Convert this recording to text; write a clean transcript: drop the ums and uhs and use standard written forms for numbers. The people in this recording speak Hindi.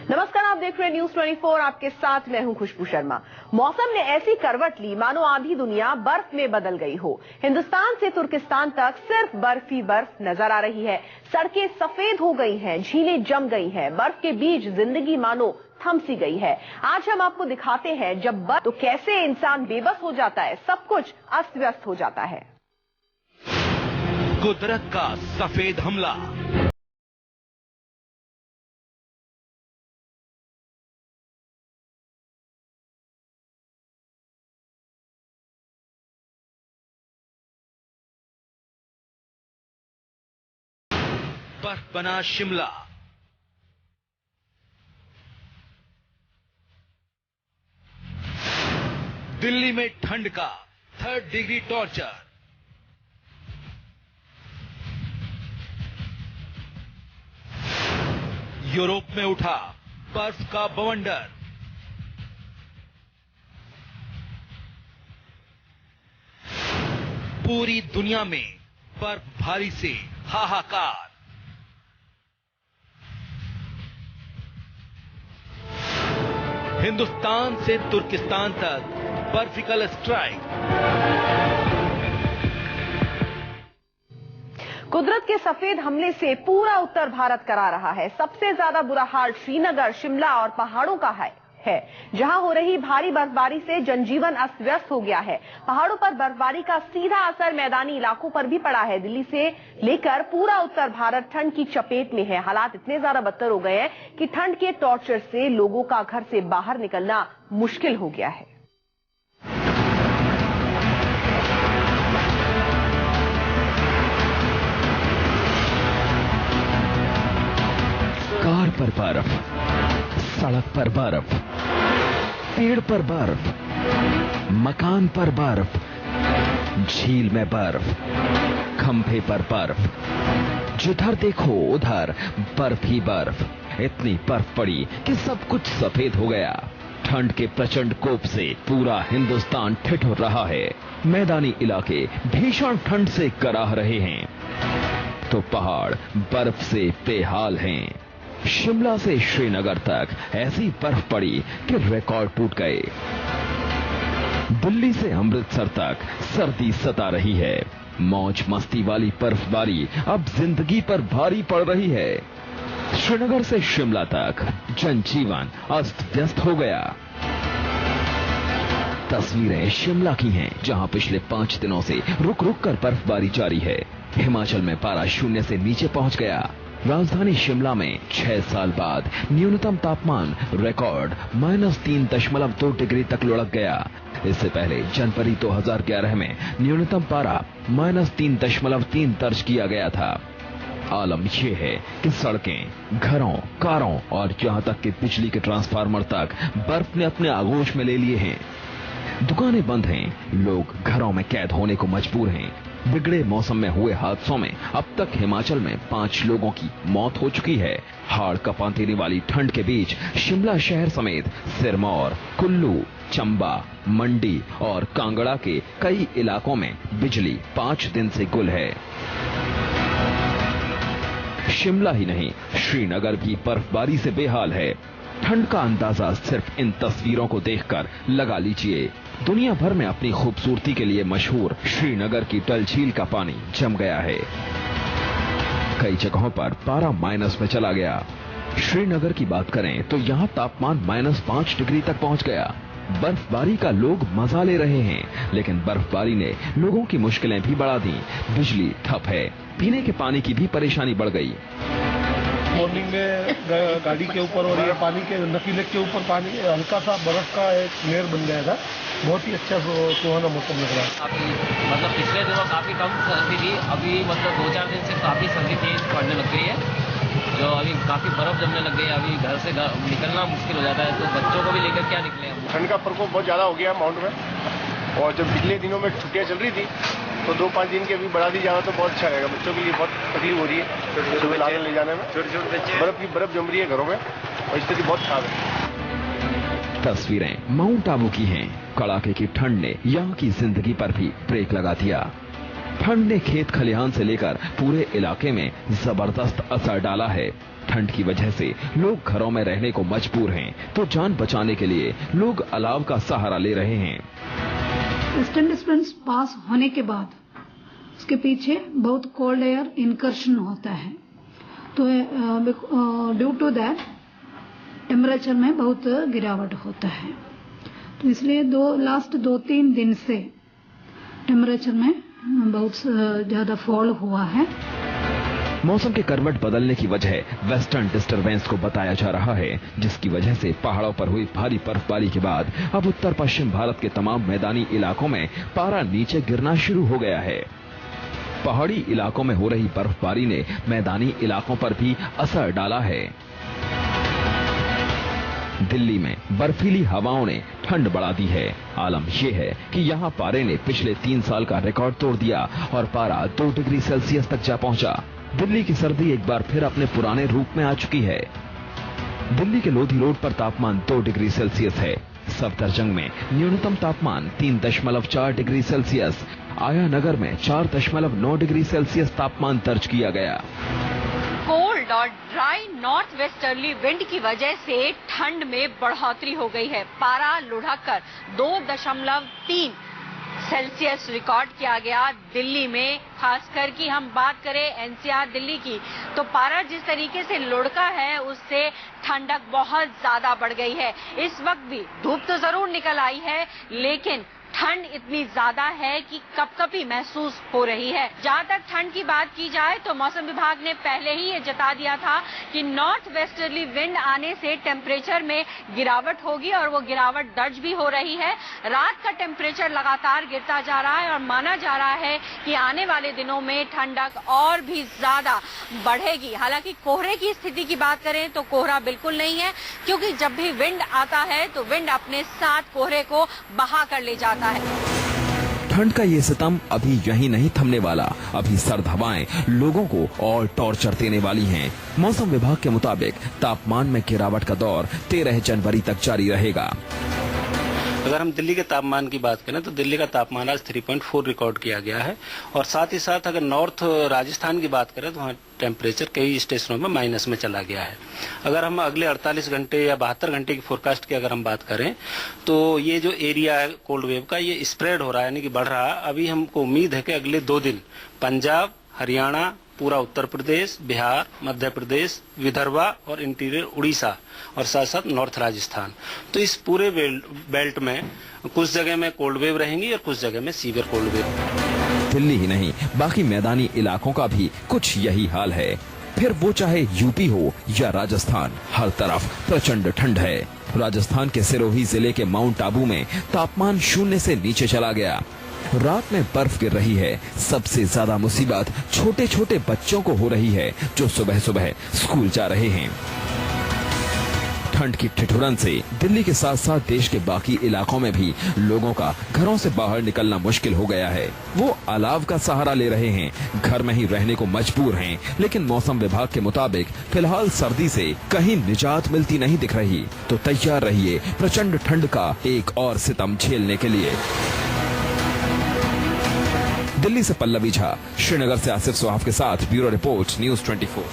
नमस्कार, आप देख रहे हैं न्यूज 24। आपके साथ मैं हूं खुशबू शर्मा। मौसम ने ऐसी करवट ली मानो आधी दुनिया बर्फ में बदल गई हो। हिंदुस्तान से तुर्किस्तान तक सिर्फ बर्फ ही बर्फ नजर आ रही है। सड़कें सफेद हो गई हैं, झीलें जम गई हैं, बर्फ के बीच जिंदगी मानो थम सी गई है। आज हम आपको दिखाते हैं जब बर्फ तो कैसे इंसान बेबस हो जाता है, सब कुछ अस्त व्यस्त हो जाता है। कुदरत का सफेद हमला। बर्फ बना शिमला। दिल्ली में ठंड का 3rd डिग्री टॉर्चर। यूरोप में उठा बर्फ का बवंडर। पूरी दुनिया में बर्फ भारी से हाहाकार। हिंदुस्तान से तुर्किस्तान तक बर्फिकल स्ट्राइक। कुदरत के सफेद हमले से पूरा उत्तर भारत करा रहा है। सबसे ज्यादा बुरा हाल श्रीनगर, शिमला और पहाड़ों का है जहां हो रही भारी बर्फबारी से जनजीवन अस्त व्यस्त हो गया है। पहाड़ों पर बर्फबारी का सीधा असर मैदानी इलाकों पर भी पड़ा है। दिल्ली से लेकर पूरा उत्तर भारत ठंड की चपेट में है। हालात इतने ज्यादा बदतर हो गए हैं कि ठंड के टॉर्चर से लोगों का घर से बाहर निकलना मुश्किल हो गया है। कार पर बर्फ, सड़क पर बर्फ, पेड़ पर बर्फ, मकान पर बर्फ, झील में बर्फ, खंभे पर बर्फ। जिधर देखो उधर बर्फ ही बर्फ। इतनी बर्फ पड़ी कि सब कुछ सफेद हो गया। ठंड के प्रचंड कोप से पूरा हिंदुस्तान ठिठुर रहा है। मैदानी इलाके भीषण ठंड से कराह रहे हैं तो पहाड़ बर्फ से बेहाल हैं। शिमला से श्रीनगर तक ऐसी बर्फ पड़ी कि रिकॉर्ड टूट गए। दिल्ली से अमृतसर तक सर्दी सता रही है। मौज मस्ती वाली बर्फबारी अब जिंदगी पर भारी पड़ रही है। श्रीनगर से शिमला तक जनजीवन अस्त व्यस्त हो गया। तस्वीरें शिमला की हैं, जहां पिछले 5 दिनों से रुक रुक कर बर्फबारी जारी है। हिमाचल में पारा 0 से नीचे पहुंच गया। राजधानी शिमला में 6 साल बाद न्यूनतम तापमान रिकॉर्ड -3.2 डिग्री तक लुढ़क गया। इससे पहले जनवरी 2011 में न्यूनतम पारा -3.3 दर्ज किया गया था। आलम यह है कि सड़कें, घरों, कारों और यहां तक कि बिजली के ट्रांसफार्मर तक बर्फ ने अपने आगोश में ले लिए हैं। दुकानें बंद हैं, लोग घरों में कैद होने को मजबूर हैं। बिगड़े मौसम में हुए हादसों में अब तक हिमाचल में 5 लोगों की मौत हो चुकी है। हाड़ कपा देने वाली ठंड के बीच शिमला शहर समेत सिरमौर, कुल्लू, चंबा, मंडी और कांगड़ा के कई इलाकों में बिजली 5 दिन से गुल है। शिमला ही नहीं, श्रीनगर भी बर्फबारी से बेहाल है। ठंड का अंदाजा सिर्फ इन तस्वीरों को देखकर लगा लीजिए। दुनिया भर में अपनी खूबसूरती के लिए मशहूर श्रीनगर की डल झील का पानी जम गया है। कई जगहों पर पारा माइनस में चला गया। श्रीनगर की बात करें तो यहां तापमान -5 डिग्री तक पहुंच गया। बर्फबारी का लोग मजा ले रहे हैं, लेकिन बर्फबारी ने लोगों की मुश्किलें भी बढ़ा दी। बिजली ठप है, पीने के पानी की भी परेशानी बढ़ गई। मॉर्निंग में गाड़ी के ऊपर और ये पानी के नकीले के ऊपर पानी हल्का सा बर्फ का एक लेयर बन गया था। बहुत ही अच्छा सुहाना मौसम लग रहा है। काफी मतलब पिछले दिनों काफी कम सर्दी थी, अभी मतलब 2-4 दिन से काफी सर्दी तेज पड़ने लग गई है, जो अभी काफी बर्फ जमने लग गई है। अभी घर से निकलना मुश्किल हो जाता है, तो बच्चों को भी लेकर क्या निकले हम। ठंड का प्रकोप बहुत ज्यादा हो गया माउंट में, और जब पिछले दिनों में छुट्टियां चल रही थी तो 2-5 दिन की अभी बढ़ा दी जाए तो बहुत अच्छा रहेगा। बच्चों के लिए बहुत तकलीफ हो रही है सुबह लाने ले जाने में। बर्फ जम रही है घरों में और स्थिति बहुत खराब है। तस्वीरें माउंट आबू की हैं। कड़ाके की ठंड ने यहाँ की जिंदगी पर भी ब्रेक लगा दिया। ठंड ने खेत खलिहान से लेकर पूरे इलाके में जबरदस्त असर डाला है। ठंड की वजह से लोग घरों में रहने को मजबूर हैं, तो जान बचाने के लिए लोग अलाव का सहारा ले रहे हैं। वेस्टर्न डिस्टर्बेंस पास होने के बाद उसके पीछे बहुत कोल्ड एयर इनकर्शन होता है, तो ड्यू टू दैट टेम्परेचर में बहुत गिरावट होता है। तो इसलिए लास्ट 2-3 दिन से टेम्परेचर में बहुत ज्यादा फॉल हुआ है। मौसम के करवट बदलने की वजह वेस्टर्न डिस्टर्बेंस को बताया जा रहा है, जिसकी वजह से पहाड़ों पर हुई भारी बर्फबारी के बाद अब उत्तर पश्चिम भारत के तमाम मैदानी इलाकों में पारा नीचे गिरना शुरू हो गया है। पहाड़ी इलाकों में हो रही बर्फबारी ने मैदानी इलाकों पर भी असर डाला है। दिल्ली में बर्फीली हवाओं ने ठंड बढ़ा दी है। आलम यह है कि यहाँ पारे ने पिछले 3 साल का रिकॉर्ड तोड़ दिया और पारा 2 डिग्री सेल्सियस तक जा पहुंचा। दिल्ली की सर्दी एक बार फिर अपने पुराने रूप में आ चुकी है। दिल्ली के लोधी रोड पर तापमान 2 डिग्री सेल्सियस है। सफदरजंग में न्यूनतम तापमान 3.4 डिग्री सेल्सियस, आया नगर में 4.9 डिग्री सेल्सियस तापमान दर्ज किया गया। कोल्ड और ड्राई नॉर्थ वेस्टर्ली विंड की वजह से ठंड में बढ़ोतरी हो गई है। पारा लुढ़ककर 2.3 सेल्सियस रिकॉर्ड किया गया दिल्ली में। खासकर की हम बात करें एनसीआर दिल्ली की, तो पारा जिस तरीके से लुढ़का है उससे ठंडक बहुत ज्यादा बढ़ गई है। इस वक्त भी धूप तो जरूर निकल आई है, लेकिन ठंड इतनी ज्यादा है कि कपकपी महसूस हो रही है। जहां तक ठंड की बात की जाए तो मौसम विभाग ने पहले ही ये जता दिया था कि नॉर्थ वेस्टर्ली विंड आने से टेम्परेचर में गिरावट होगी और वो गिरावट दर्ज भी हो रही है। रात का टेम्परेचर लगातार गिरता जा रहा है और माना जा रहा है कि आने वाले दिनों में ठंडक और भी ज्यादा बढ़ेगी। हालांकि कोहरे की स्थिति की बात करें तो कोहरा बिल्कुल नहीं है, क्योंकि जब भी विंड आता है तो विंड अपने साथ कोहरे को बहा कर ले जाता है। ठंड का ये सितम अभी यहीं नहीं थमने वाला। अभी सर्द हवाएं लोगों को और टॉर्चर देने वाली हैं। मौसम विभाग के मुताबिक तापमान में गिरावट का दौर 13 जनवरी तक जारी रहेगा। अगर हम दिल्ली के तापमान की बात करें तो दिल्ली का तापमान आज 3.4 रिकॉर्ड किया गया है, और साथ ही साथ अगर नॉर्थ राजस्थान की बात करें तो वहाँ टेम्परेचर कई स्टेशनों में माइनस में चला गया है। अगर हम अगले 48 घंटे या 72 घंटे की फोरकास्ट की अगर हम बात करें तो ये जो एरिया है कोल्ड वेव का, ये स्प्रेड हो रहा है, यानी कि बढ़ रहा है। अभी हमको उम्मीद है कि अगले 2 दिन पंजाब, हरियाणा, पूरा उत्तर प्रदेश, बिहार, मध्य प्रदेश, विदर्भा और इंटीरियर उड़ीसा और साथ साथ नॉर्थ राजस्थान, तो इस पूरे बेल्ट में कुछ जगह में कोल्ड वेव रहेंगी और कुछ जगह में सीवियर कोल्ड वेव। दिल्ली ही नहीं, बाकी मैदानी इलाकों का भी कुछ यही हाल है। फिर वो चाहे यूपी हो या राजस्थान, हर तरफ प्रचंड ठंड है। राजस्थान के सिरोही जिले के माउंट आबू में तापमान 0 से नीचे चला गया। रात में बर्फ गिर रही है। सबसे ज्यादा मुसीबत छोटे छोटे बच्चों को हो रही है, जो सुबह सुबह स्कूल जा रहे हैं। ठंड की ठिठुरन से दिल्ली के साथ साथ देश के बाकी इलाकों में भी लोगों का घरों से बाहर निकलना मुश्किल हो गया है। वो अलाव का सहारा ले रहे हैं, घर में ही रहने को मजबूर हैं, लेकिन मौसम विभाग के मुताबिक फिलहाल सर्दी से कहीं निजात मिलती नहीं दिख रही। तो तैयार रहिए प्रचंड ठंड का एक और सितम झेलने के लिए। दिल्ली से पल्लवी झा, श्रीनगर से आसिफ सुहाफ के साथ ब्यूरो रिपोर्ट, न्यूज़ 24।